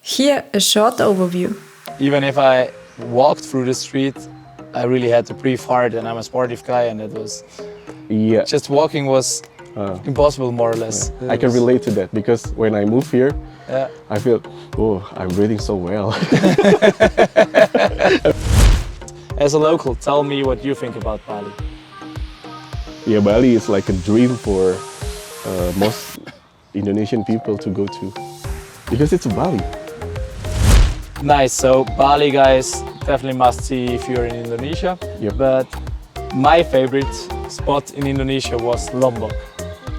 Here, a short overview. Even if I walked through the street, I really had to breathe hard, and I'm a sportive guy, and it was just walking was impossible, more or less. I can relate to that because when I move here, I feel, I'm breathing so well. As a local, tell me what you think about Bali. Yeah, Bali is like a dream for most Indonesian people to go to because it's Bali. Nice, so Bali, guys, definitely must see if you're in Indonesia. Yep. But my favorite spot in Indonesia was Lombok.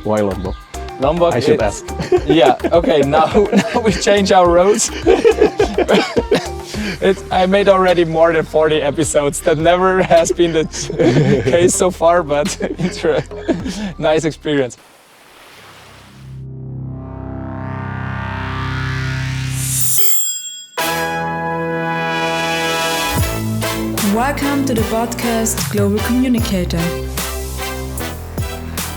Why Lombok? Lombok. I should ask. Yeah. Okay. Now we change our roads. I made already more than 40 episodes. That never has been the case so far, but it's a nice experience. Welcome to the podcast Global Communicator.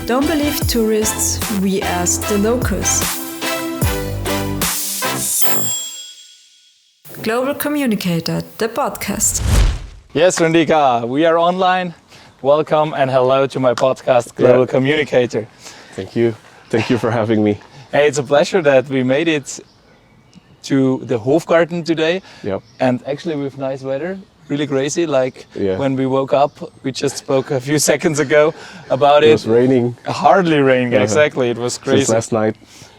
Don't believe tourists, we ask the locals. Global Communicator, the podcast. Yes, Rendika, we are online. Welcome and hello to my podcast, Global Communicator. Thank you. Thank you for having me. Hey, it's a pleasure that we made it to the Hofgarten today. Yep. And actually with nice weather. Really crazy, like when we woke up, we just spoke a few seconds ago about it. It was raining. Hardly raining, exactly, it was crazy. Since last night.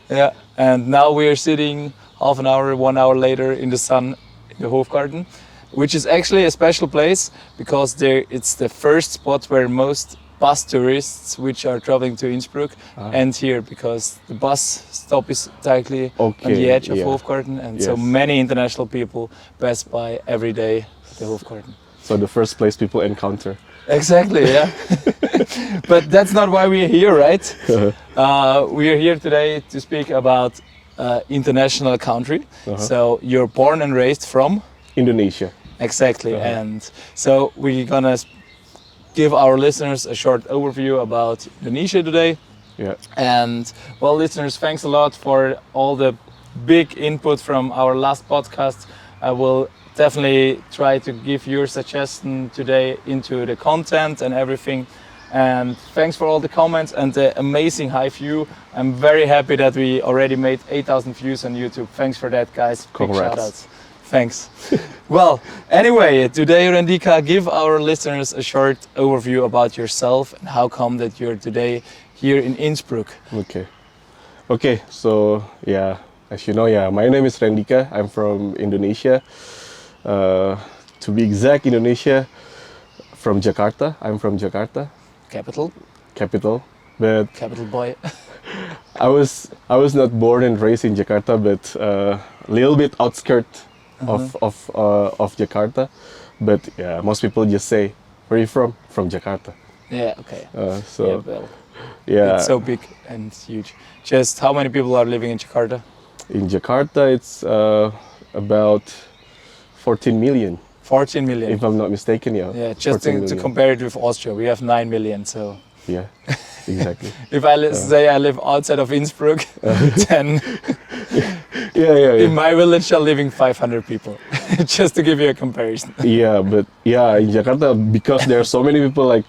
Yeah, and now we're sitting half an hour, 1 hour later in the sun in the Hofgarten, which is actually a special place because it's the first spot where most bus tourists which are traveling to Innsbruck end here because the bus stop is directly on the edge of Hofgarten, and so many international people pass by every day. The Hofgarten. So the first place people encounter. Exactly, yeah. But that's not why we're here, right? We are here today to speak about international country. So you're born and raised from? Indonesia. Exactly, and so we're gonna give our listeners a short overview about Indonesia today. Yeah. And well, listeners, thanks a lot for all the big input from our last podcast. I will definitely try to give your suggestion today into the content and everything. And thanks for all the comments and the amazing high view. I'm very happy that we already made 8,000 views on YouTube. Thanks for that, guys. Big Congrats. shout-outs. Thanks. Well, anyway, today, Rendika, give our listeners a short overview about yourself and how come that you're today here in Innsbruck. Okay, so as you know, my name is Rendika. I'm from Indonesia. To be exact, Indonesia, from Jakarta. I'm from Jakarta. Capital, but capital boy. I was not born and raised in Jakarta, but a little bit outskirts of Jakarta. But most people just say, "Where are you from?" From Jakarta. Yeah. Okay. It's so big and huge. Just how many people are living in Jakarta? In Jakarta, it's about 14 million. 14 million. If I'm not mistaken, Yeah, just to compare it with Austria, we have 9 million, so... Yeah, exactly. If I say I live outside of Innsbruck, then... In my village are living 500 people, just to give you a comparison. But in Jakarta, because there are so many people, like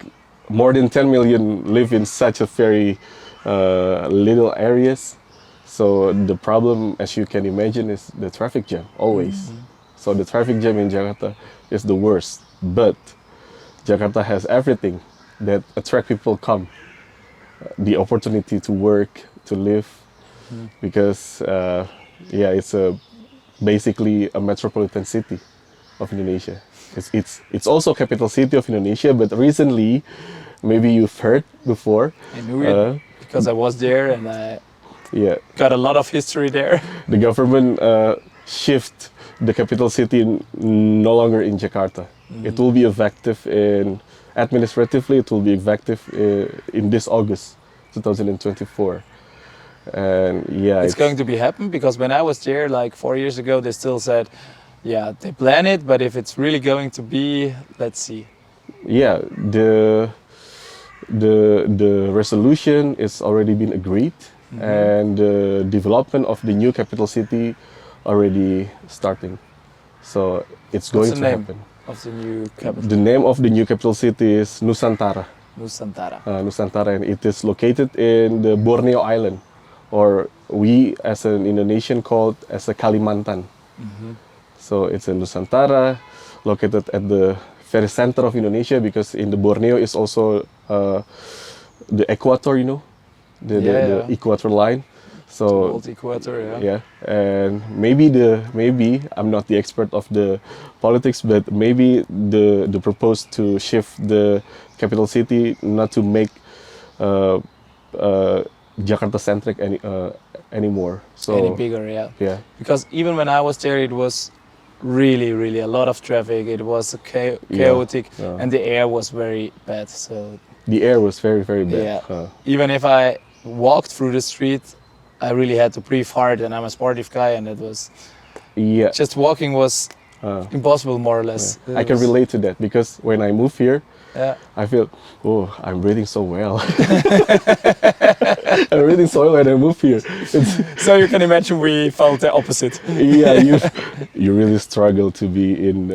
more than 10 million live in such a very little areas. So the problem, as you can imagine, is the traffic jam, always. So the traffic jam in Jakarta is the worst. But Jakarta has everything that attract people come. The opportunity to work, to live, because it's basically a metropolitan city of Indonesia. It's also capital city of Indonesia, but recently, maybe you've heard before. I knew it because I was there and I got a lot of history there. The government shift the capital city no longer in Jakarta. It will be effective administratively. It will be effective in this August 2024. And it's going to be happen because when I was there like 4 years ago, they still said, they plan it, but if it's really going to be, let's see. The resolution is already been agreed, and the development of the new capital city already starting. So it's going What's to the name happen. of the new capital? The name of the new capital city is Nusantara. Nusantara. Nusantara, and it is located in the Borneo Island, or we as an Indonesian called as a Kalimantan. So it's in Nusantara, located at the very center of Indonesia, because in the Borneo is also the equator, you know, the equator line. So Old equator, yeah, and maybe I'm not the expert of the politics, but maybe the proposed to shift the capital city, not to make Jakarta centric anymore. So any bigger, yeah. yeah, Because even when I was there, it was really a lot of traffic. It was chaotic, yeah. and the air was very bad. So the air was very bad. yeah, even if I walked through the street, I really had to breathe hard, and I'm a sportive guy, and it was Yeah, just walking was impossible, more or less. I can relate to that, because when I move here, Yeah. I feel, oh, I'm breathing so well. I'm breathing so well when I move here. So you can imagine we felt the opposite. Yeah, you really struggle to be in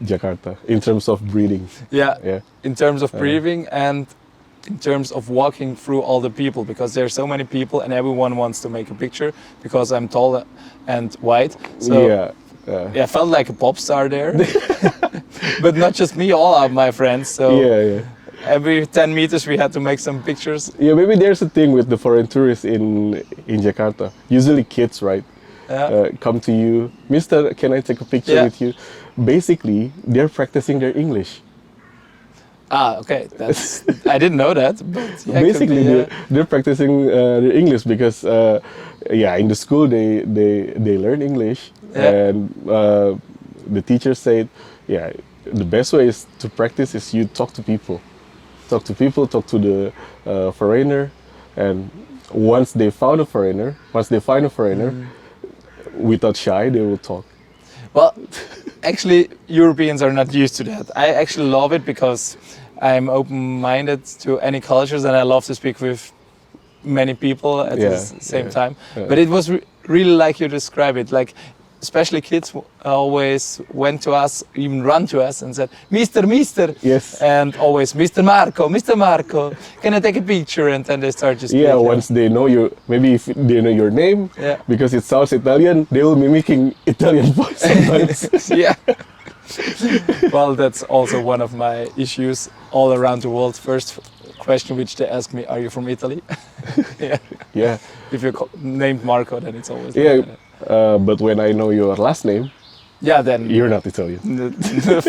Jakarta in terms of breathing. Yeah. Yeah, In terms of breathing and in terms of walking through all the people, because there are so many people and everyone wants to make a picture, because I'm tall and white. So yeah. I felt like a pop star there. But not just me, all of my friends. So Yeah. every 10 meters we had to make some pictures. Yeah, maybe there's a thing with the foreign tourists in Jakarta. Usually kids, right? Yeah. Come to you, Mister, can I take a picture Yeah. with you? Basically, they're practicing their English. Okay, that's I didn't know that. But yeah, Basically, could be, they're practicing their English, because in the school they learn English, Yeah. and the teacher said, the best way is to practice is you talk to people, talk to the foreigner, and once they find a foreigner, without shy, they will talk. Well, actually, Europeans are not used to that. I actually love it because I'm open-minded to any cultures, and I love to speak with many people at the same time. Yeah. But it was really like you describe it. Like, especially kids always went to us, even run to us and said, Mister, Mister. Yes. And always, Mr. Marco, can I take a picture? And then they start to speak. Yeah, once they know you, maybe if they know your name, because it sounds Italian, they will mimicking Italian voice sometimes. Yeah. Well, that's also one of my issues all around the world. First question which they ask me, are you from Italy? Yeah. Yeah. If you're named Marco, then it's always but when I know your last name, then you're not Italian.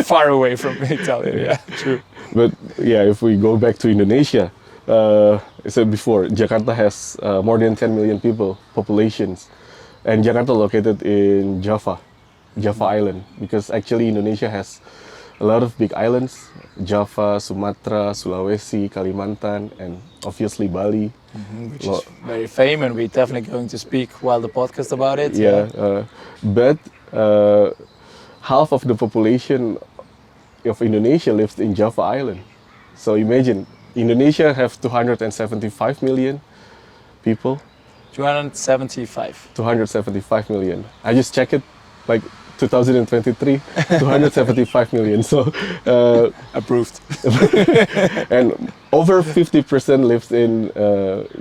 far away from Italian. Yeah, true. But if we go back to Indonesia, I said before, Jakarta has more than 10 million people, populations, and Jakarta located in Java Island, because actually Indonesia has a lot of big islands: Java, Sumatra, Sulawesi, Kalimantan, and obviously Bali. Which is very famous, and we're definitely going to speak while the podcast about it. But half of the population of Indonesia lives in Java Island. So imagine, Indonesia have 275 million people. 275. 275 million. I just checked it, like 2023, 275 million. So approved. and over 50% lives in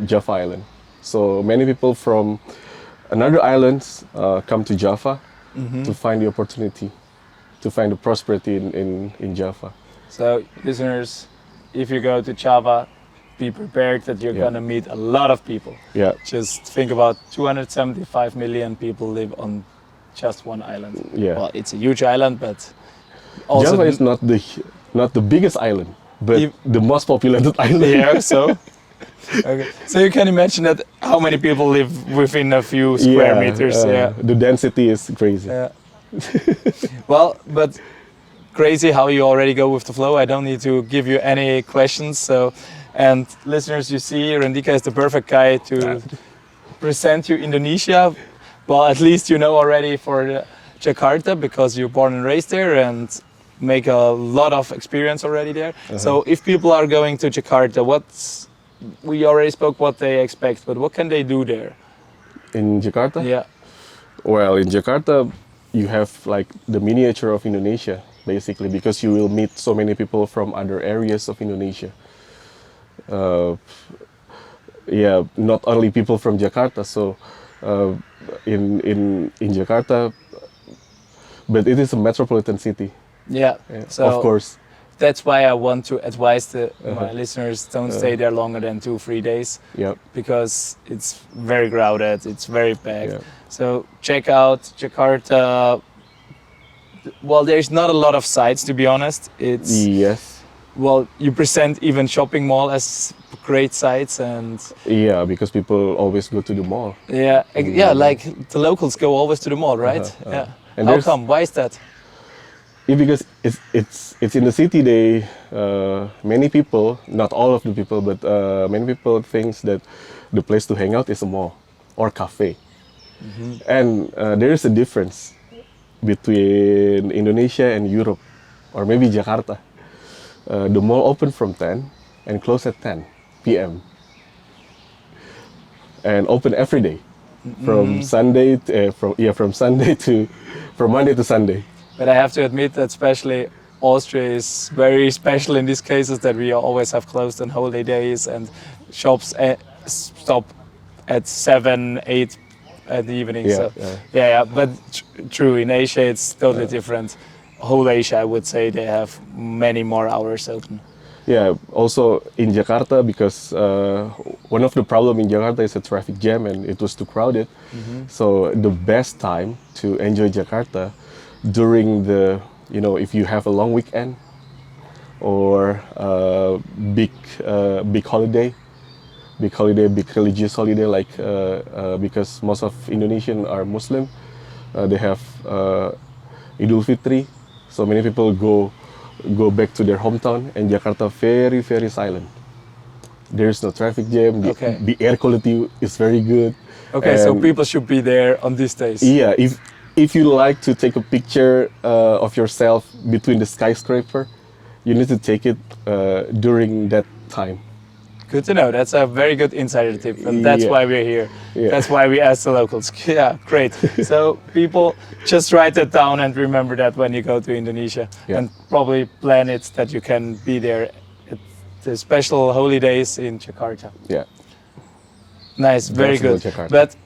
Java Island. So many people from another islands come to Java to find the opportunity, to find the prosperity in Java. So listeners, if you go to Java, be prepared that you're gonna meet a lot of people. Yeah. Just think about 275 million people live on just one island. Yeah. Well, it's a huge island, but also Java is not the biggest island, but the most populated island. Yeah, so. Okay. So you can imagine that how many people live within a few square meters. The density is crazy. Yeah. Well, but crazy how you already go with the flow. I don't need to give you any questions. So, and listeners, you see, Rendika is the perfect guy to present you Indonesia. Well, at least you know already for Jakarta, because you're born and raised there and make a lot of experience already there. So if people are going to Jakarta, we already spoke what they expect, but what can they do there? In Jakarta? Yeah. Well, in Jakarta, you have like the miniature of Indonesia, basically, because you will meet so many people from other areas of Indonesia. Uh, yeah, not only people from Jakarta. So, uh, in Jakarta, but it is a metropolitan city. Yeah. Yeah, So of course. that's why I want to advise my Uh-huh. listeners don't stay there longer than 2-3 days Yeah, because it's very crowded, it's very packed. yeah, So check out Jakarta. Well, there's not a lot of sites, to be honest. It's yes, well, you present even shopping mall as great sites, and yeah, because people always go to the mall. yeah, like the locals go always to the mall, right? Yeah. And How there's- come? Why is that? Yeah, because it's in the city. They many people, not all of the people, but many people thinks that the place to hang out is a mall or cafe, and there is a difference between Indonesia and Europe, or maybe Jakarta. The mall open from 10 and close at 10 p.m. and open every day from Sunday to, from Monday to Sunday. But I have to admit that especially Austria is very special in these cases that we always have closed on holidays and shops stop at 7, 8 at the evening. Yeah, So yeah. yeah. But true, in Asia it's totally different. Whole Asia, I would say they have many more hours open. Yeah, also in Jakarta, because one of the problem in Jakarta is a traffic jam and it was too crowded. So the best time to enjoy Jakarta during the, if you have a long weekend or big holiday, big religious holiday, like because most of Indonesian are Muslim, they have Idul Fitri, so many people go back to their hometown, and Jakarta very, very silent. There is no traffic jam. Okay. The air quality is very good. Okay, so And people should be there on these days. yeah, if you like to take a picture of yourself between the skyscraper, you need to take it during that time. Good to know. That's a very good insider tip, and that's Yeah. why we're here. Yeah. That's why we asked the locals. Yeah, great. So people, just write that down and remember that when you go to Indonesia, Yeah. and probably plan it that you can be there at the special holidays in Jakarta. Yeah. Nice, very That's about good. Jakarta. But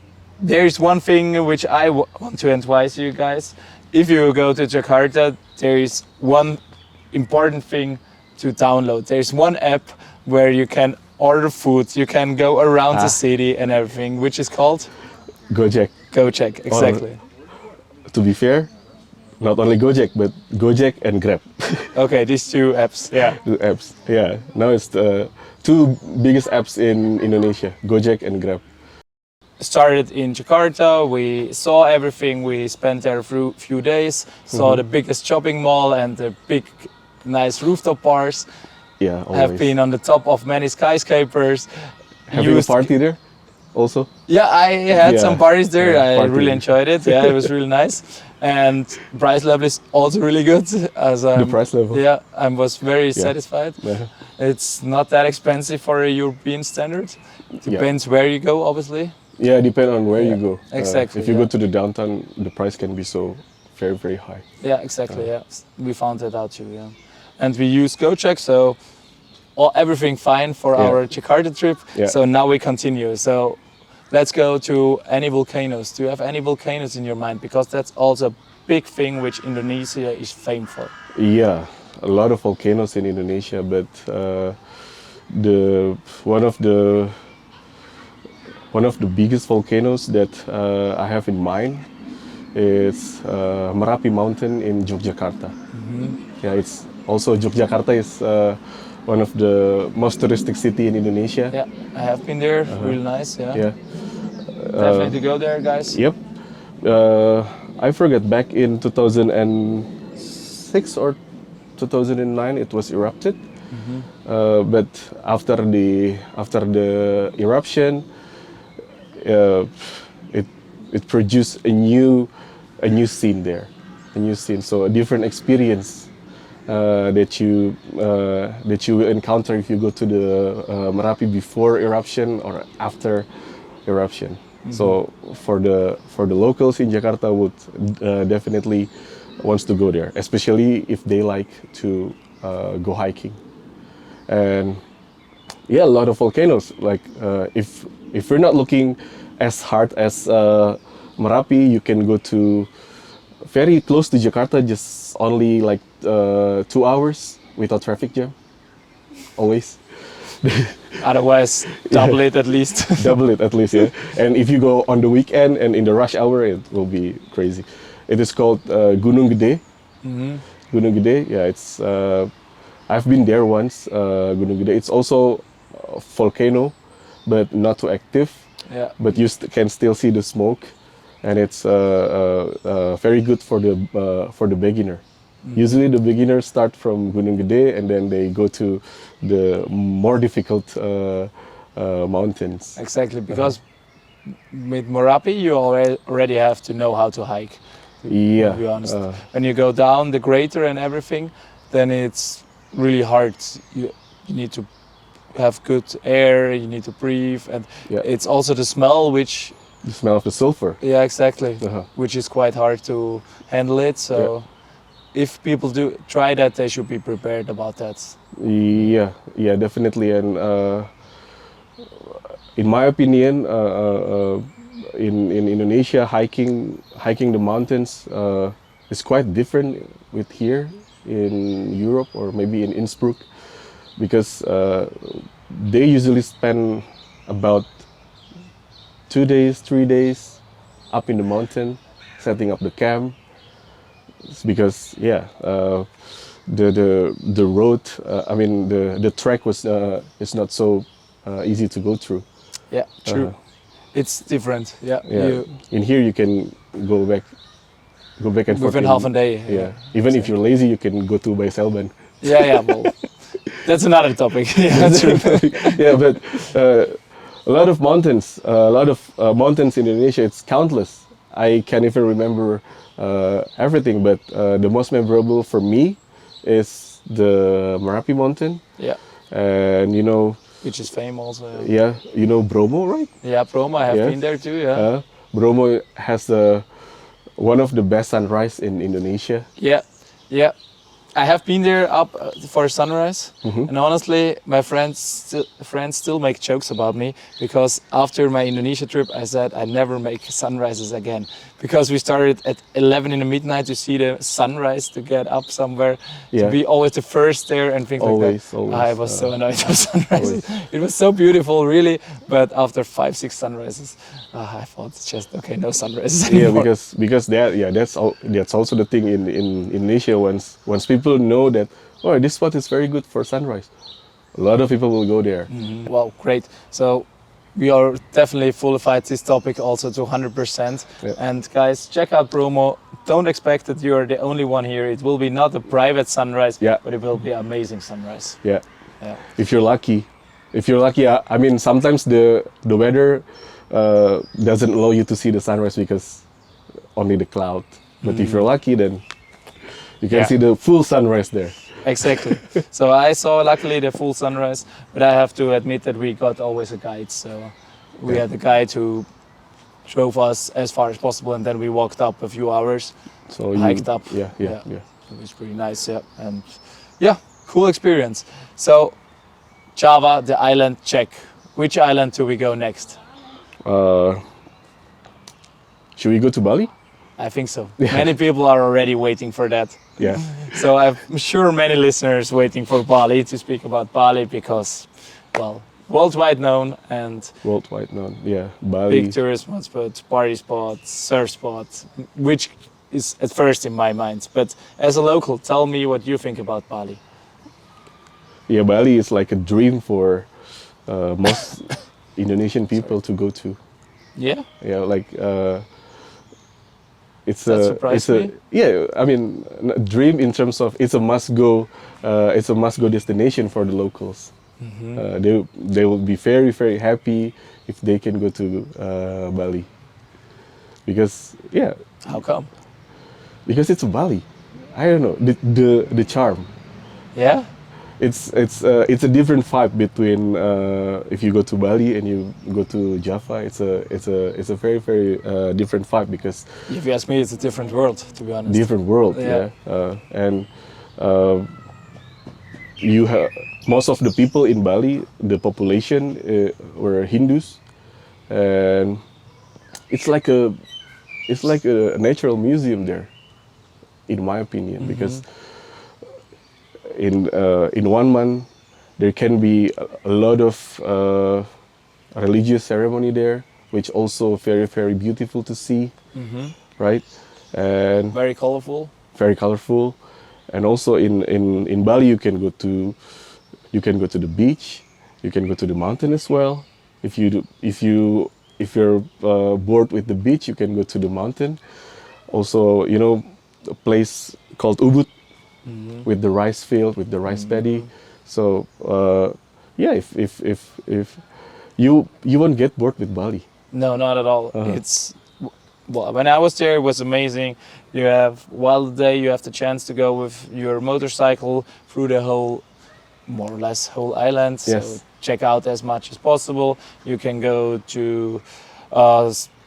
there's one thing which I want to advise you guys. If you go to Jakarta, there is one important thing to download. There's one app where you can order food, you can go around the city and everything, which is called Gojek. Gojek, exactly. To be fair, not only Gojek, but Gojek and Grab. Okay, these two apps, yeah. The apps. Yeah. Now it's the two biggest apps in Indonesia, Gojek and Grab. Started in Jakarta, we saw everything, we spent there a few days, saw the biggest shopping mall and the big, nice rooftop bars. Yeah, always. Have been on the top of many skyscrapers. Having a party there also. Yeah, I had Yeah. some parties there. Yeah, I party. really enjoyed it. Yeah, it was really nice. And price level is also really good. As The price level. Yeah, I was very satisfied. Yeah. It's not that expensive for a European standard. Depends where you go, obviously. Yeah, depend on where you go. Exactly, If you yeah. go to the downtown, the price can be so very, very high. Yeah, exactly. Yeah, we found that out too. Yeah, and we use Gojek, so everything fine for Yeah. our Jakarta trip. Yeah. So now we continue. So let's go to any volcanoes. Do you have any volcanoes in your mind? Because that's also a big thing which Indonesia is famed for. Yeah, a lot of volcanoes in Indonesia, but one of the biggest volcanoes that I have in mind is Merapi Mountain in Yogyakarta. Yeah, it's also Yogyakarta is one of the most touristic city in Indonesia. Yeah, I have been there. Really nice. Yeah. Yeah. Definitely go there, guys. Yep. I forget, back in 2006 or 2009 it was erupted. But after the eruption, it produced a new scene there, a new scene. So a different experience that you will encounter if you go to the Merapi before eruption or after eruption. So for the locals in Jakarta would definitely wants to go there, especially if they like to go hiking. And yeah, a lot of volcanoes. Like if you're not looking as hard as Merapi, you can go to very close to Jakarta, just only like 2 hours without traffic jam. Always. Otherwise, double it at least. Double it at least, yeah. And if you go on the weekend and in the rush hour, it will be crazy. It is called Gunung Gede. Gunung Gede, yeah. It's I've been there once. Gunung Gede. It's also a volcano, but not too active. Yeah. But you can still see the smoke, and it's very good for the beginner. Usually the beginners start from Gunung Gede and then they go to the more difficult mountains. Exactly, because with Merapi you already have to know how to hike. To be honest, when you go down the crater and everything, then it's really hard. You need to have good air. You need to breathe, and it's also the smell, which the smell of the sulfur. Yeah, exactly, which is quite hard to handle it. So. If people do try that, they should be prepared about that. Yeah, definitely. And in my opinion, in Indonesia, hiking the mountains is quite different with here in Europe or maybe in Innsbruck, because they usually spend about 2 days, 3 days up in the mountain, setting up the camp. It's because the road, I mean the track was is not so easy to go through. Yeah, true. It's different. Yeah. In here you can go back and forth within half a day. Yeah. Even if you're lazy, you can go to by Selban. Yeah. Well, that's another topic. Yeah, true. Yeah, but a lot of mountains, mountains in Indonesia. It's countless. I can't even remember everything, but the most memorable for me is the Merapi mountain. Yeah. And which is famous. Yeah, Bromo, right? Yeah, Bromo. I have been there too. Yeah. Bromo has one of the best sunrise in Indonesia. Yeah. I have been there up for sunrise, and honestly, my friends still make jokes about me, because after my Indonesia trip, I said I never make sunrises again, because we started at 11 in the midnight to see the sunrise, to get up somewhere, to be always the first there and things like that. Always. I was so annoyed of sunrises. It was so beautiful, really, but after 5-6 sunrises, I thought just okay, no sunrises anymore. Yeah, because that's also the thing in Indonesia. Once people know that this spot is very good for sunrise, a lot of people will go there. Wow, great. So we are definitely fullified this topic also to 100%. Yeah. And guys, check out Bromo. Don't expect that you're the only one here. It will be not a private sunrise, but it will be an amazing sunrise. Yeah. If you're lucky, I mean, sometimes the weather doesn't allow you to see the sunrise because only the cloud. But if you're lucky, then you can see the full sunrise there. Exactly. So I saw luckily the full sunrise, but I have to admit that we got always a guide. So we had a guide who drove us as far as possible, and then we walked up a few hours, so hiked up. Yeah. It was pretty nice, and cool experience. So Java, the island, check. Which island do we go next? Should we go to Bali? I think so. Many people are already waiting for that. Yeah. So I'm sure many listeners waiting for Bali, to speak about Bali, because, well, worldwide known, yeah. Bali. Big tourism spots, party spots, surf spots, which is at first in my mind. But as a local, tell me what you think about Bali. Yeah, Bali is like a dream for most Indonesian people to go to. Yeah. Yeah, like. It's I mean, a dream in terms of it's a must go destination for the locals. They will be very, very happy if they can go to Bali, because How come? Because it's Bali. I don't know, the charm. Yeah. it's a different vibe between if you go to Bali and you go to Java. It's a very very different vibe because If you ask me, it's a different world, to be honest. different world. Yeah. And you have most of the people in Bali, the population were Hindus, and it's like a natural museum there, in my opinion, because in 1 month there can be a lot of religious ceremony there, which also very very beautiful to see, right? And Very colorful. very colorful. And also in Bali you can go to the beach, you can go to the mountain as well. If you're bored with the beach, you can go to the mountain. Also, a place called Ubud with the rice field, with the rice paddy. So yeah, if you won't get bored with Bali. No, not at all. Well, when I was there, it was amazing. You have, while the day you have the chance to go with your motorcycle through the whole, more or less whole island. Yes. So check out as much as possible. You can go to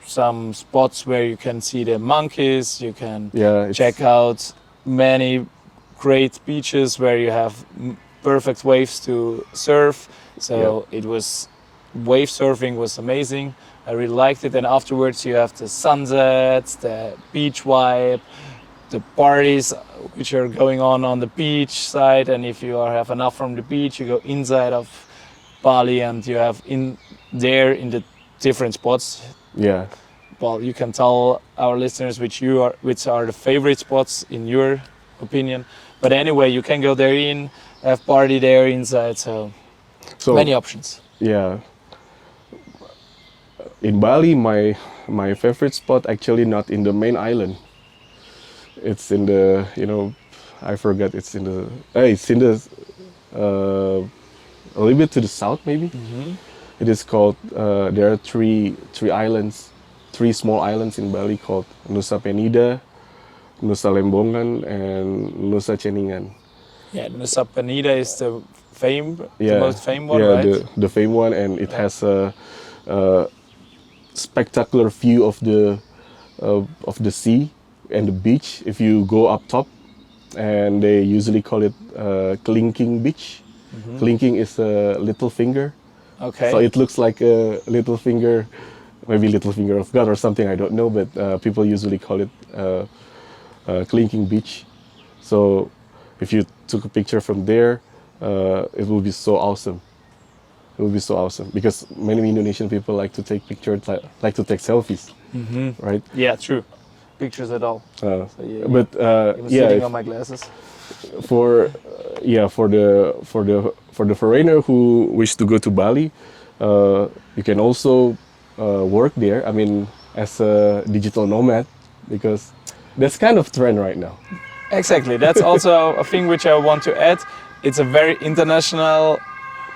some spots where you can see the monkeys. You can check out many great beaches where you have perfect waves to surf. So it was, wave surfing was amazing. I really liked it. And afterwards you have the sunsets, the beach vibe, the parties which are going on the beach side. And if you have enough from the beach, you go inside of Bali and you have in the different spots. Yeah. Well, you can tell our listeners which are the favorite spots in your opinion. But anyway, you can go there have party there inside. So many options. Yeah. In Bali, my favorite spot actually not in the main island. It's in the I forgot. It's in the a little bit to the south maybe. It is called. There are three islands, 3 small islands in Bali called Nusa Penida, Nusa Lembongan, and Nusa Ceningan. Yeah, Nusa Penida is the most famous one, right? Yeah, the famous one, and it has a spectacular view of the sea and the beach if you go up top, and they usually call it clinking beach. Clinking is a little finger. Okay. So it looks like a little finger, maybe little finger of God or something, I don't know, but people usually call it clinking beach. So if you took a picture from there, it will be so awesome. It would be so awesome because many Indonesian people like to take pictures, like to take selfies, right? Yeah, true. Pictures at all. But sitting on my glasses. For the foreigner who wish to go to Bali, you can also work there. I mean, as a digital nomad, because that's kind of trend right now. Exactly. That's also a thing which I want to add. It's a very international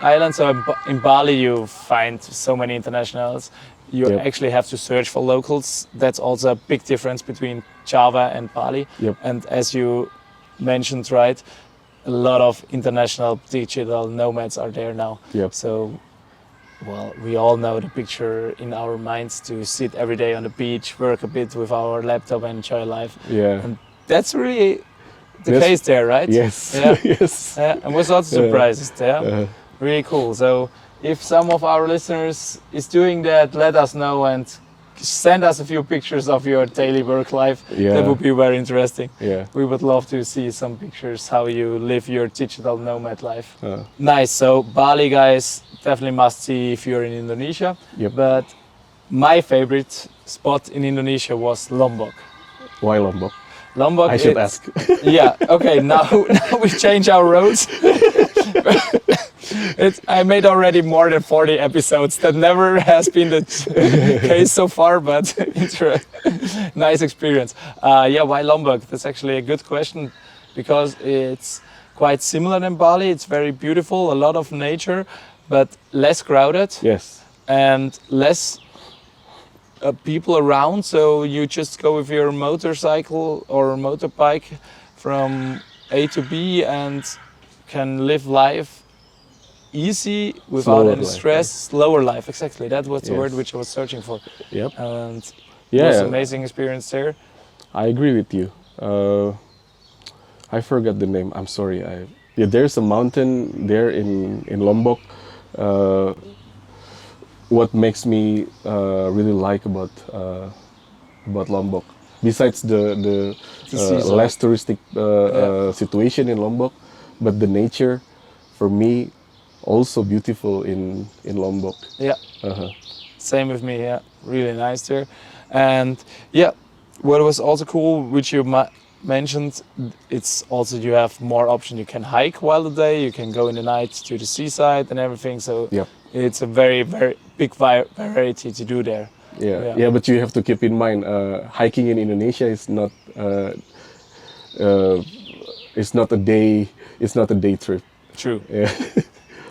island. So in Bali, you find so many internationals. You actually have to search for locals. That's also a big difference between Java and Bali. And as you mentioned, right, a lot of international digital nomads are there now. So, well, we all know the picture in our minds to sit every day on the beach, work a bit with our laptop and enjoy life. And that's really the case there, right? Yes. Yeah. Yes. And was lots of surprises there. Really cool. So if some of our listeners is doing that, let us know and send us a few pictures of your daily work life. That would be very interesting. We would love to see some pictures how you live your digital nomad life. Nice. So Bali, guys, definitely must see if you're in Indonesia. But my favorite spot in Indonesia was Lombok. Why Lombok? Lombok. I should ask. Yeah. Okay. Now we change our roads. I made already more than 40 episodes. That never has been the case so far, but nice experience. Why Lombok? That's actually a good question because it's quite similar than Bali. It's very beautiful, a lot of nature, but less crowded. Yes. And less people around. So you just go with your motorcycle or motorbike from A to B and can live life easy without Slower any life, stress, slower life. Exactly, that was the Yes. word which I was searching for. Yep. And it Yeah, was an amazing experience there. I agree with you. I forgot the name. I'm sorry. Yeah, there's a mountain there in Lombok. Uh, what makes me really like about Lombok, besides the seaside. less touristic situation in Lombok, but the nature, for me, also beautiful in Lombok. Yeah, Uh-huh. same with me. Yeah, really nice there. And yeah, what was also cool, which you mentioned, it's also you have more options. You can hike while the day, you can go in the night to the seaside and everything. So Yep. it's a very, very big variety to do there. Yeah, but you have to keep in mind, hiking in Indonesia is not uh, it's not a day trip. True. Yeah.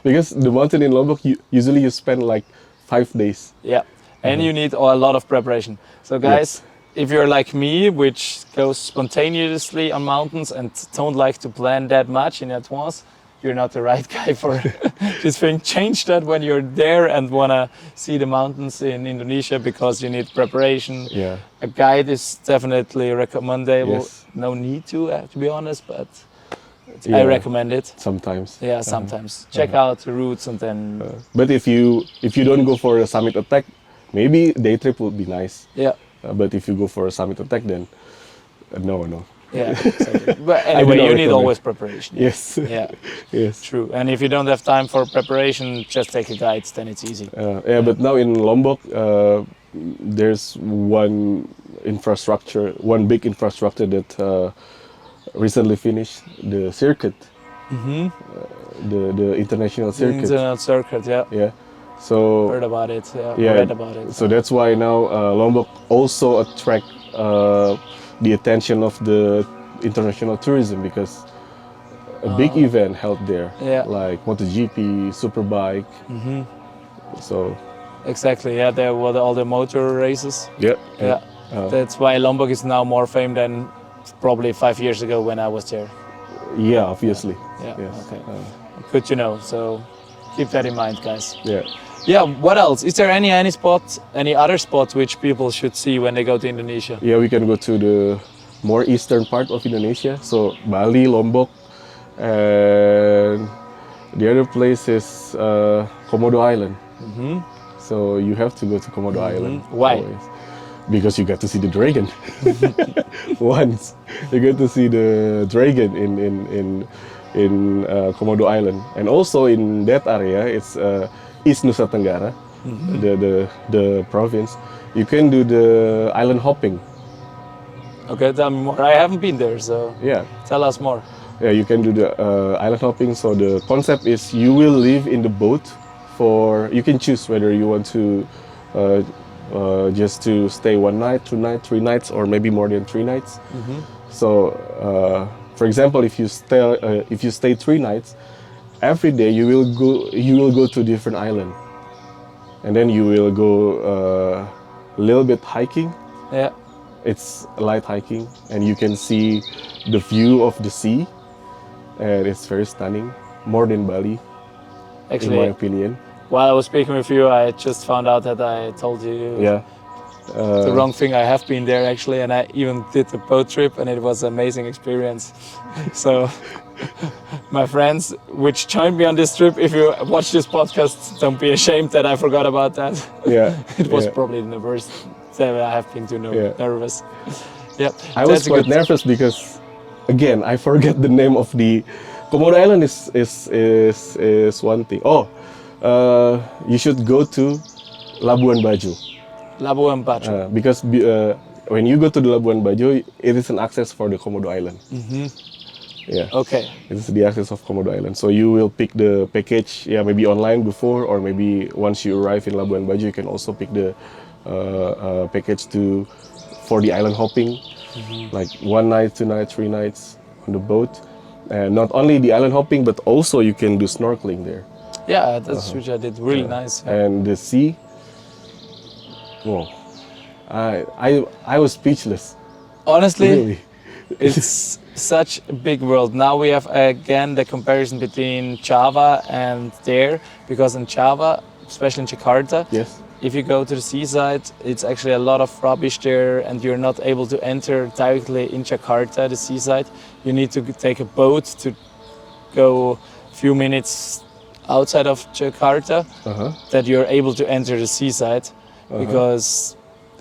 Because the mountain in Lombok, usually you spend like 5 days. Yeah, and you need a lot of preparation. So guys, if you're like me, which goes spontaneously on mountains and don't like to plan that much in advance, you're not the right guy for this thing. Change that when you're there and wanna see the mountains in Indonesia, because you need preparation. Yeah. A guide is definitely recommendable. Yes. No need to be honest, but Yeah. I recommend it. Sometimes. Yeah, sometimes. Check out the routes and then... But if you don't go for a summit attack, maybe day trip would be nice. Yeah. But if you go for a summit attack, then no. Yeah, exactly. But anyway, you need always preparation. Yes. Yeah, Yes. true. And if you don't have time for preparation, just take a guide, then it's easy. Yeah, but now in Lombok, there's one big infrastructure that recently finished, the circuit, the international circuit. International circuit, yeah. Yeah. So Heard about it, yeah, read about it. So that's why now Lombok also attract the attention of the international tourism, because a big event held there, like MotoGP, Superbike. So Exactly, yeah, there were all the motor races. yeah. That's why Lombok is now more famous than probably 5 years ago when I was there. Yeah, obviously. Yeah, Yes. okay. Good to know, so keep that in mind, guys. Yeah. Yeah, what else? Is there any other spot which people should see when they go to Indonesia? Yeah, we can go to the more eastern part of Indonesia, so Bali, Lombok, and the other place is Komodo Island. So you have to go to Komodo Island. Why? Always. Because you get to see the dragon. Once you get to see the dragon in Komodo Island, and also in that area, it's East Nusa Tenggara, the province. You can do the island hopping. Okay, tell me more. I haven't been there, so Yeah. tell us more. Yeah, you can do the island hopping. So the concept is you will live in the boat you can choose whether you want to just to stay 1 night, 2 nights, 3 nights, or maybe more than 3 nights. So for example, if you stay 3 nights, every day you will go to a different island, and then you will go a little bit hiking. Yeah. It's light hiking, and you can see the view of the sea, and it's very stunning, more than Bali, Actually, in my opinion. while I was speaking with you, I just found out that I told you Yeah. the wrong thing. I have been there actually, and I even did a boat trip, and it was an amazing experience. So, my friends, which joined me on this trip, if you watch this podcast, don't be ashamed that I forgot about that. Yeah. It was yeah. probably the worst time I have been too nervous. Yeah, I was quite nervous because, again, I forget the name of the Komodo Island is one thing. Oh, you should go to Labuan Bajo. Labuan Bajo. Because when you go to the Labuan Bajo, it is an access for the Komodo Island. Yeah. Okay. It's the access of Komodo Island. So you will pick the package, maybe online before, or maybe once you arrive in Labuan Bajo, you can also pick the package for the island hopping, like 1 night, 2 nights, 3 nights on the boat. And not only the island hopping, but also you can do snorkeling there. Yeah, that's which I did. Really nice. And the sea, I was speechless. Honestly, Really. it's such a big world. Now we have again the comparison between Java and there, because in Java, especially in Jakarta, Yes. if you go to the seaside, it's actually a lot of rubbish there, and you're not able to enter directly in Jakarta, the seaside. You need to take a boat to go a few minutes outside of Jakarta, that you're able to enter the seaside, because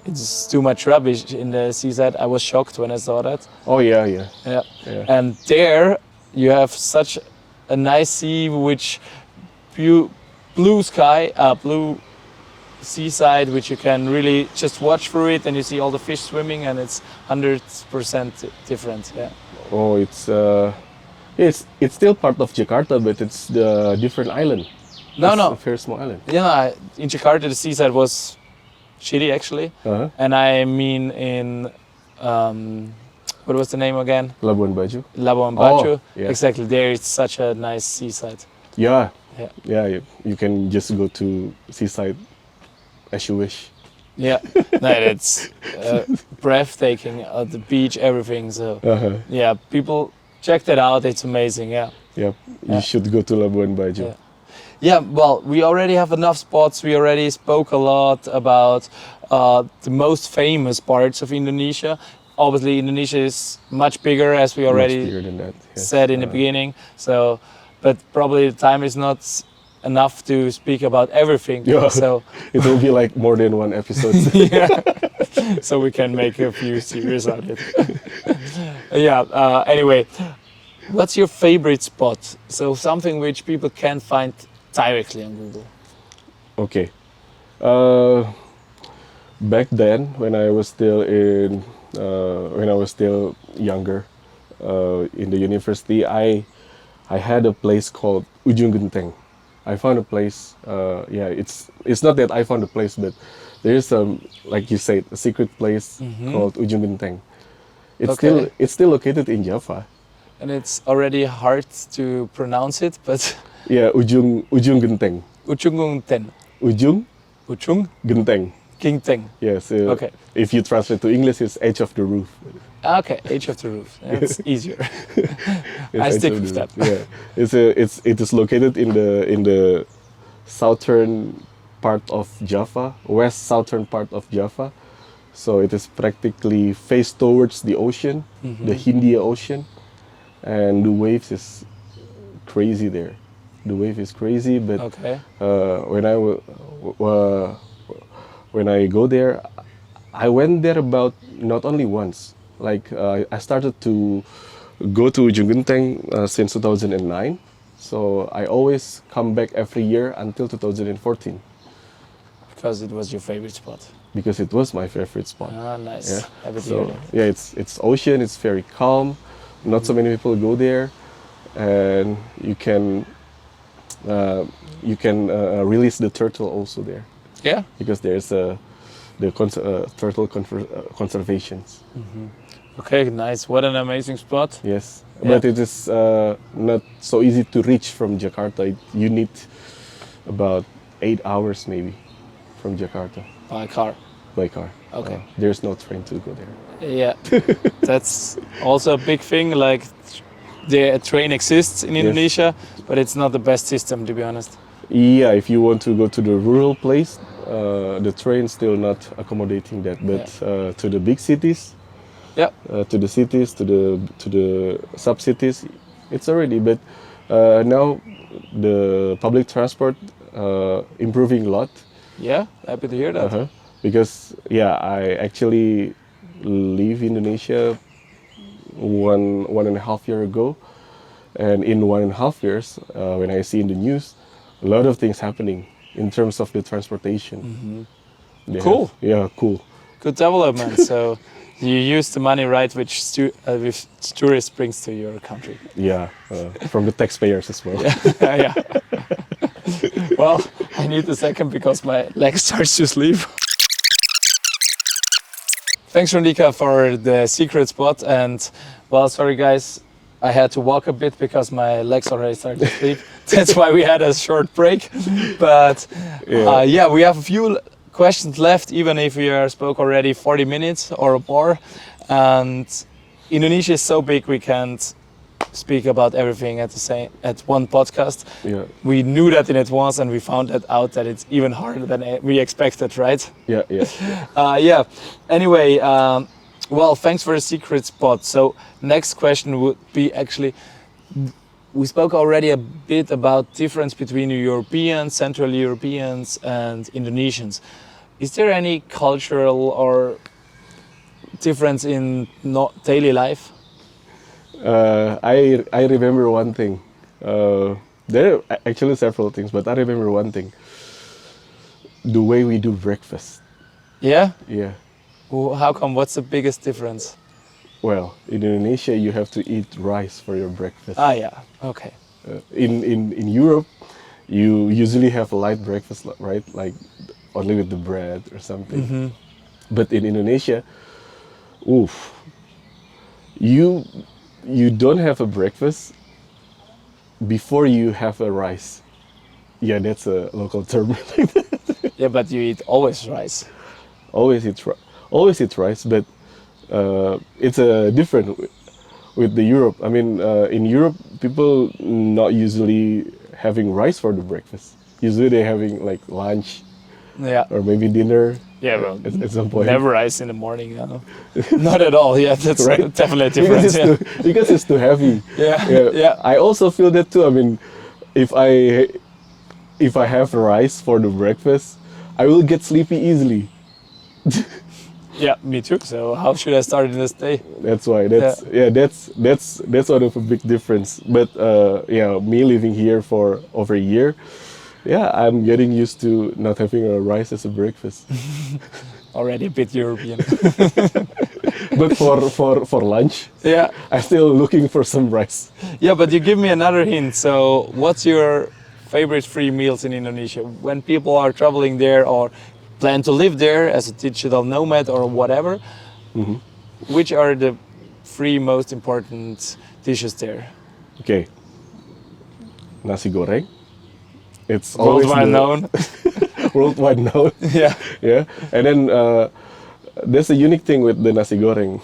it's too much rubbish in the seaside. I was shocked when I saw that. Oh yeah, yeah. Yeah. Yeah. And there you have such a nice sea, which blue sky, blue seaside, which you can really just watch through it, and you see all the fish swimming, and it's 100% different. Yeah. Oh, it's still part of Jakarta, but it's the different island. No, It's no. a very small island. Yeah, in Jakarta the seaside was shitty actually, and I mean in what was the name again? Labuan Bajo. Labuan Bajo. Oh, yeah. Exactly. There it's such a nice seaside. Yeah. Yeah. Yeah. You can just go to seaside as you wish. Yeah, no, it's breathtaking. The beach, everything. So yeah, people check that out. It's amazing. Yeah. Yeah. You should go to Labuan Bajo. Yeah. Yeah, well, we already have enough spots. We already spoke a lot about the most famous parts of Indonesia. Obviously, Indonesia is much bigger, as we Much already bigger than that. Yes. said in the beginning. So, but probably the time is not enough to speak about everything. Yeah. So It will be like more than one episode. yeah, so we can make a few series out of it. Yeah. Anyway, what's your favorite spot? So something which people can find directly on Google. Okay. Back then, when I was still younger, in the university, I had a place called Ujung Genteng. I found a place. It's not that I found a place, but there is like you said, a secret place called Ujung Genteng. It's still located in Java. And it's already hard to pronounce it, but Yeah, Ujung Genteng. Ujung Genteng. Ujung Genteng. Genteng. Yes. Okay. If you translate to English, it's edge of the roof. Okay, edge of the roof. That's easier. I It's stick edge of with the that. roof. Yeah. It is located in the southern part of Java, west southern part of Java. So it is practically faced towards the ocean, the Hindia Ocean, and the waves is crazy there. The wave is crazy, but Okay. When I go there, I went there about not only once. Like I started to go to Ujung Genteng since 2009, so I always come back every year until 2014 Because it was your favorite spot. because it was my favorite spot. Ah, nice. Yeah. Happy to hear So that. yeah, it's ocean. It's very calm. Not so many people go there, and you can release the turtle also there Yeah. because there's turtle conservations. Okay, nice. What an amazing spot. Yes, Yeah. but it is not so easy to reach from Jakarta. You need about 8 hours maybe from Jakarta By car. by car. Okay. There's no train to go there. Yeah. That's also a big thing. Like, the train exists in Indonesia, but it's not the best system, to be honest. Yeah, if you want to go to the rural place, the train's still not accommodating that. But to the big cities, Yeah. to the cities, to the sub cities, it's already. But now the public transport improving a lot. Yeah. Happy to hear that. Because I actually leave Indonesia one and a half year ago, and in 1.5 years, when I see in the news, a lot of things happening in terms of the transportation. They Cool. Cool. Good development. So you use the money right, which tourists brings to your country. Yeah, from the taxpayers as well. Yeah. Well, I need a second because my leg starts to sleep. Thanks, Rendika, for the secret spot. And, well, sorry, guys, I had to walk a bit because my legs already started to sleep. That's why we had a short break. But, we have a few questions left, even if we spoke already 40 minutes or more. And Indonesia is so big we can't speak about everything at one podcast. Yeah, We knew that in advance, and we found that out that it's even harder than we expected, right? yeah, yeah. Yeah. Anyway, well, thanks for the secret spot. So next question would be actually, we spoke already a bit about difference between Europeans, Central Europeans, and Indonesians. Is there any cultural or difference in daily life? I remember one thing. There are actually several things, but I remember one thing. The way we do breakfast. Yeah. Yeah. Well, how come? What's the biggest difference? Well, in Indonesia, you have to eat rice for your breakfast. Ah, yeah. Okay. In Europe, you usually have a light breakfast, right? Like only with the bread or something. But in Indonesia, oof, you don't have a breakfast before you have a rice. Yeah, that's a local term. Yeah, but you eat always rice. always eat rice, but it's a different with the Europe. I mean, in Europe, people not usually having rice for the breakfast. Usually they're having like lunch Yeah. or maybe dinner. Yeah, well, at some point. never rice in the morning. Not at all. Yeah, that's Right? definitely a difference. Because it's too heavy. Yeah. Yeah. I also feel that too. I mean, if I have rice for the breakfast, I will get sleepy easily. Yeah, me too. So how should I start in this day? That's why. That's one of a big difference. But yeah, me living here for over a year, yeah, I'm getting used to not having a rice as a breakfast. Already a bit European. But for lunch, Yeah. I'm still looking for some rice. Yeah, but you give me another hint. So what's your favorite free meals in Indonesia? When people are traveling there or plan to live there as a digital nomad or whatever, which are the three most important dishes there? Okay, nasi goreng. It's always Worldwide known. worldwide known. Yeah. Yeah, and then there's a unique thing with the nasi goreng.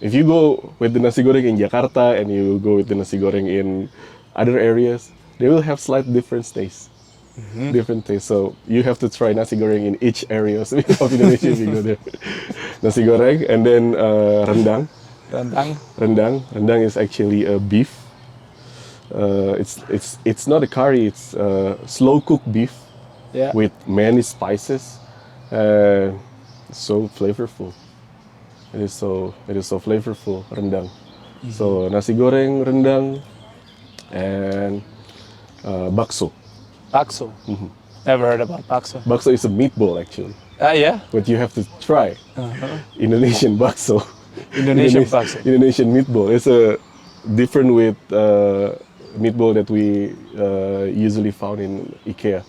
If you go with the nasi goreng in Jakarta and you go with the nasi goreng in other areas, they will have slight different tastes. Different taste. So you have to try nasi goreng in each area of Indonesia if you go there. Nasi goreng, and then rendang. Rendang is actually a beef. It's not a curry. It's slow cooked beef Yeah. with many spices. So flavorful. It is so flavorful, rendang. So nasi goreng, rendang, and bakso. Bakso. Never heard about bakso. Bakso is a meatball actually, Ah, yeah. but you have to try Indonesian bakso. Indonesian bakso. Indonesian meatball. It's a different with meatball that we usually found in IKEA.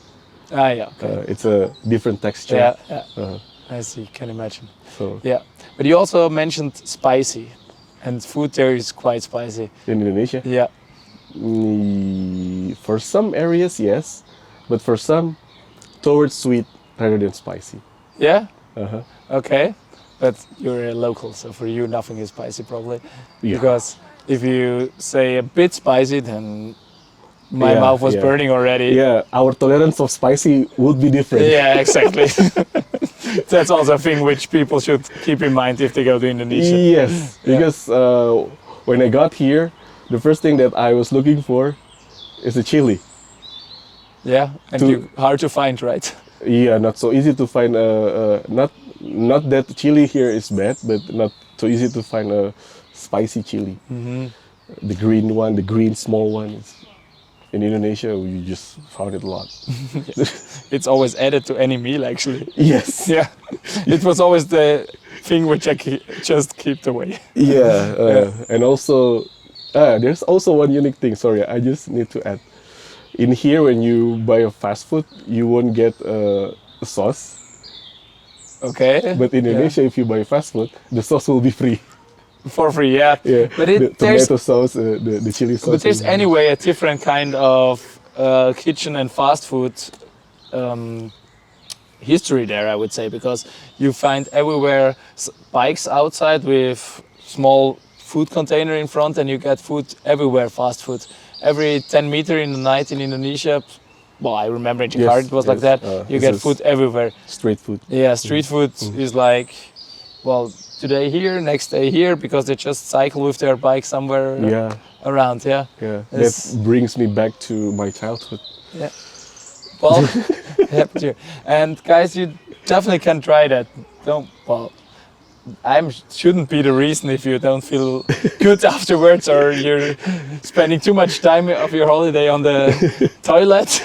Ah, yeah. Okay. It's a different texture. Yeah. Yeah. Uh, I see. Can imagine. so Yeah. But you also mentioned spicy, and food there is quite spicy. in Indonesia, Yeah. for some areas yes, but for some towards sweet rather than spicy. Yeah. Uh-huh. Okay. But you're a local, so for you nothing is spicy probably. Yeah. Because if you say a bit spicy, then my Yeah, mouth was yeah. burning already. Yeah, our tolerance of spicy would be different. Yeah, exactly. That's also a thing which people should keep in mind if they go to Indonesia. Yes, Yeah. because when I got here, the first thing that I was looking for is a chili. Yeah, and hard to find, right? Yeah, not so easy to find. Not that chili here is bad, but not so easy to find a spicy chili. The green one, the green small one. In Indonesia, we just found it a lot. It's always added to any meal, actually. Yes. Yeah, it was always the thing which I just kept away. Yeah, and also there's also one unique thing. Sorry, I just need to add. In here, when you buy a fast food, you won't get a sauce. Okay. But in Indonesia, if you buy fast food, the sauce will be free. For free, yeah. Yeah, But the there's tomato sauce, the chili sauce. But there's will be- anyway a different kind of kitchen and fast food history there, I would say, because you find everywhere bikes outside with small food container in front, and you get food everywhere, fast food. Every 10 meter in the night in Indonesia, well, I remember in Jakarta it was like that, you get food everywhere. Street food. Yeah, street food is like, well, today here, next day here, because they just cycle with their bike somewhere around, Yeah, that brings me back to my childhood. Yeah. Well, happy to. And guys, you definitely can try that. Shouldn't be the reason if you don't feel good afterwards or you're spending too much time of your holiday on the toilet.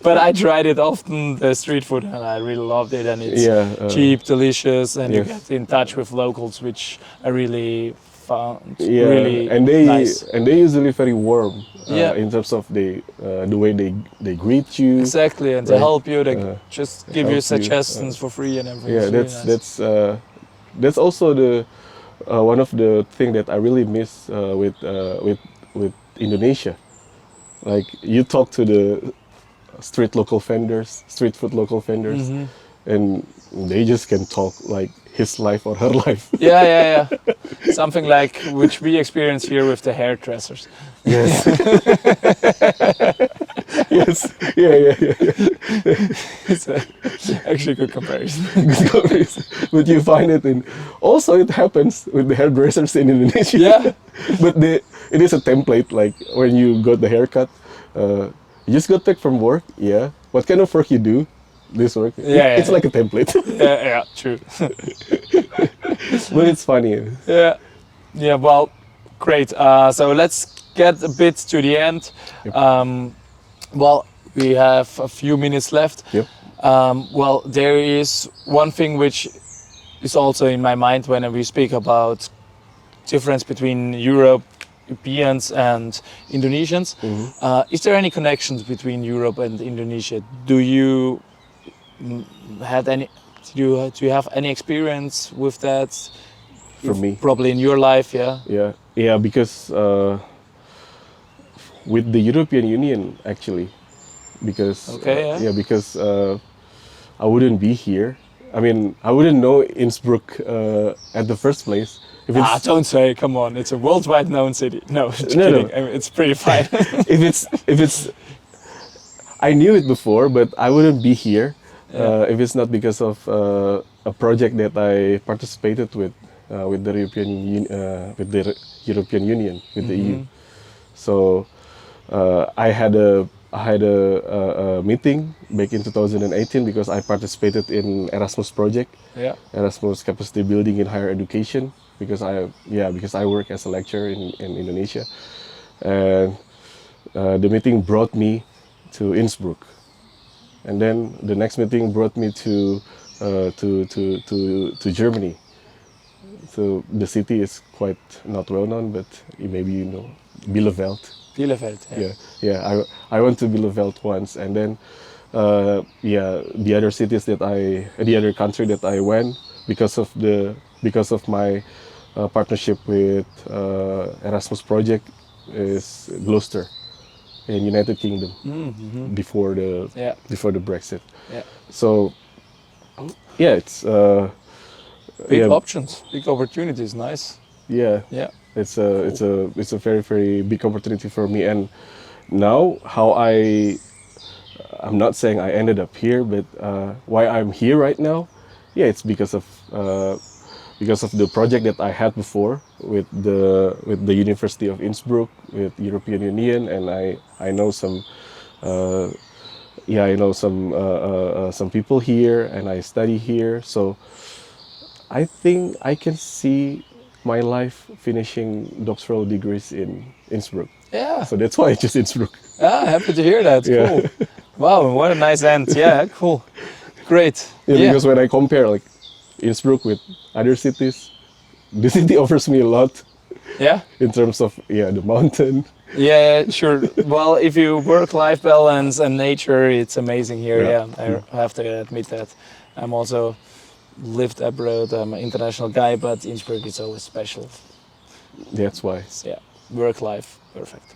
But I tried it often, the street food, and I really loved it. And it's cheap, delicious, and you get in touch with locals, which I really found really nice. And they usually very warm in terms of the way they greet you. Exactly, and they help you. They just give you suggestions for free and everything. Yeah, that's also the one of the things that I really miss with Indonesia. Like you talk to the street food local vendors, and they just can talk like his life or her life. Yeah. Something like which we experience here with the hairdressers. Yes. Yes. Yeah. It's actually a good comparison. But you find it also it happens with the hairdressers in Indonesia. Yeah. But it is a template, like when you got the haircut, you just got back from work. Yeah. What kind of work you do? This work. It's like a template. Yeah, true. But it's funny. Yeah. Well, great. So let's get a bit to the end. Yep. Well, we have a few minutes left. Yep. Well, there is one thing which is also in my mind when we speak about difference between Europeans and Indonesians. Is there any connections between Europe and Indonesia? Do you have any experience with that? For me, probably in your life, yeah, because with the European Union actually, because because I wouldn't be here. I mean, I wouldn't know Innsbruck at the first place. Don't say, come on, it's a worldwide known city. No, kidding. I mean, it's pretty fine. if it's, I knew it before, but I wouldn't be here if it's not because of a project that I participated with the European Union, with the EU. So I had a meeting back in 2018 because I participated in Erasmus project, Erasmus capacity building in higher education, because I work as a lecturer in Indonesia, and the meeting brought me to Innsbruck, and then the next meeting brought me to Germany. So the city is quite not well known, but maybe you know Bielefeld. Yeah. I went to Bielefeld once, and then the other country that I went because of my partnership with Erasmus project is Gloucester in United Kingdom before the Brexit. Yeah. So it's big options, big opportunities. Nice. Yeah. It's a very, very big opportunity for me. And now I'm not saying I ended up here, but why I'm here right now, it's because of the project that I had before with the University of Innsbruck, with European Union, and I know some some people here, and I study here, so I think I can see my life finishing doctoral degrees in Innsbruck. Yeah. So that's why I choose Innsbruck. Happy to hear that. Yeah. Cool. Wow, what a nice end. Yeah, cool. Great. Because when I compare like Innsbruck with other cities, the city offers me a lot. Yeah. In terms of the mountain. Yeah, sure. Well, if you work-life balance and nature, it's amazing here. Yeah, I have to admit that. I'm also lived abroad. I'm an international guy, but Innsbruck is always special. That's why. Yeah, work-life, perfect.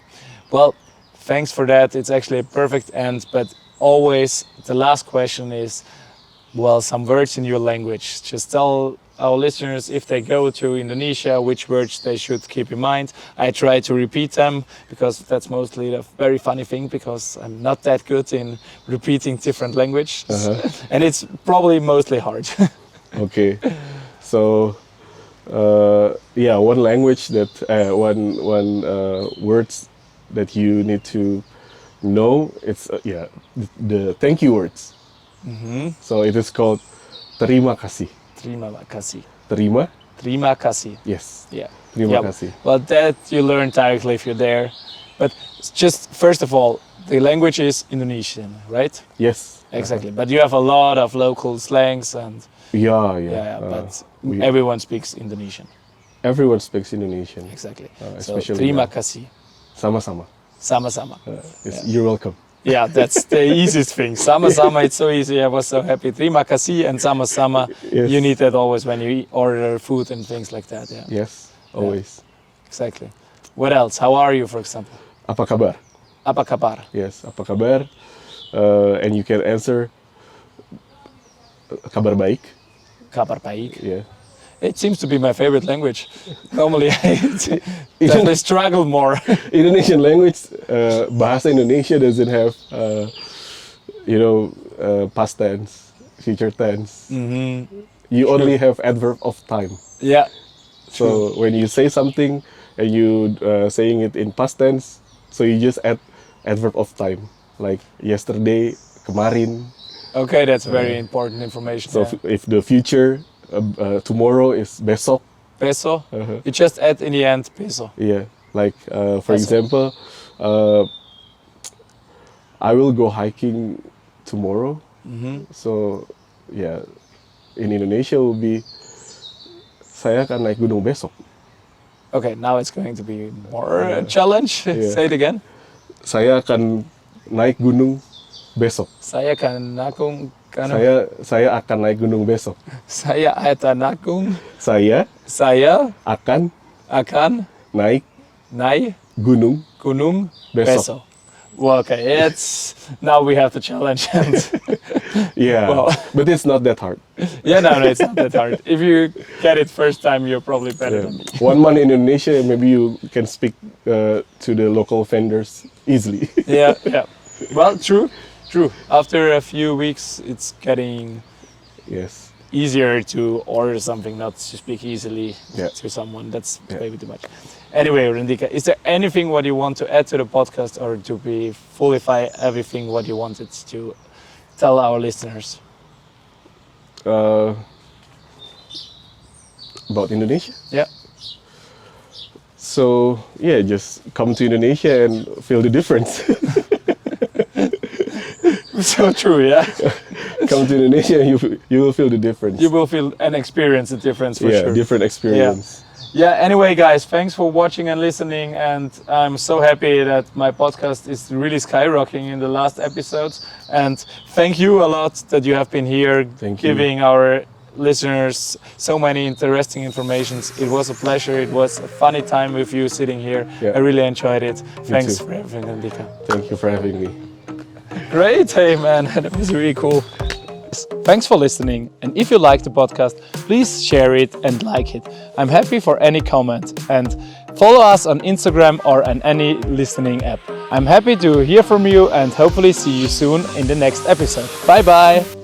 Well, thanks for that. It's actually a perfect end, but always the last question is, well, some words in your language. Just tell our listeners, if they go to Indonesia, which words they should keep in mind. I try to repeat them because that's mostly a very funny thing, because I'm not that good in repeating different languages. And it's probably mostly hard. Okay. So, one language that one words that you need to know. It's the thank you words. So it is called terima kasih. Terima kasih. Terima kasih. Yes. Yeah. Terima kasih. Well, that you learn directly if you're there. But just first of all, the language is Indonesian, right? Yes. Exactly. But you have a lot of local slangs and but everyone speaks Indonesian. Everyone speaks Indonesian. Exactly. Especially so, terima kasih. Sama-sama. Sama-sama. You're welcome. Yeah, that's the easiest thing. Sama-sama, it's so easy. I was so happy. Terima kasih and sama-sama. Yes. You need that always when you order food and things like that. Yeah. Yes, always. Yeah. Exactly. What else? How are you, for example? Apa kabar? Apa kabar? Yes, apa kabar? And you can answer kabar baik. Kabar baik. Yeah. It seems to be my favorite language. Normally I definitely struggle more. Indonesian language, bahasa Indonesia doesn't have, past tense, future tense. You only have adverb of time. Yeah. So when you say something and you saying it in past tense, so you just add adverb of time, like yesterday, kemarin. Okay, that's very important information. So if the future, tomorrow is besok. Peso. You just add in the end peso. Yeah, like for Peso. example, I will go hiking tomorrow. So in Indonesia will be saya akan naik gunung besok. Okay, now it's going to be more a challenge. Say it again. Saya akan naik gunung besok. Saya akan nakung. Saya akan naik gunung besok. Saya akan nakung. Saya akan naik gunung Peso. besok. Well, okay, now we have the challenge. Yeah, well, but it's not that hard. Yeah, no, it's not that hard. If you get it first time, you're probably better than me. 1 month in Indonesia, maybe you can speak to the local vendors easily. Yeah. Well, true. After a few weeks, it's getting easier to order something, not to speak easily to someone. That's maybe too much. Anyway, Rendika, is there anything what you want to add to the podcast, or to be fullify everything what you wanted to tell our listeners? About Indonesia? Yeah. So just come to Indonesia and feel the difference. So true, yeah. Come to Indonesia and you will feel the difference. You will feel and experience the difference for sure. Yeah, different experience. Yeah, anyway, guys, thanks for watching and listening. And I'm so happy that my podcast is really skyrocketing in the last episodes. And thank you a lot that you have been here, giving our listeners so many interesting informations. It was a pleasure. It was a funny time with you sitting here. Yeah. I really enjoyed it. Thanks too. for everything, Rendika. Thank you for having me. Great, hey man, that was really cool. Thanks for listening, and if you like the podcast, please share it and like it. I'm happy for any comment, and follow us on Instagram or on any listening app. I'm happy to hear from you and hopefully see you soon in the next episode. Bye bye!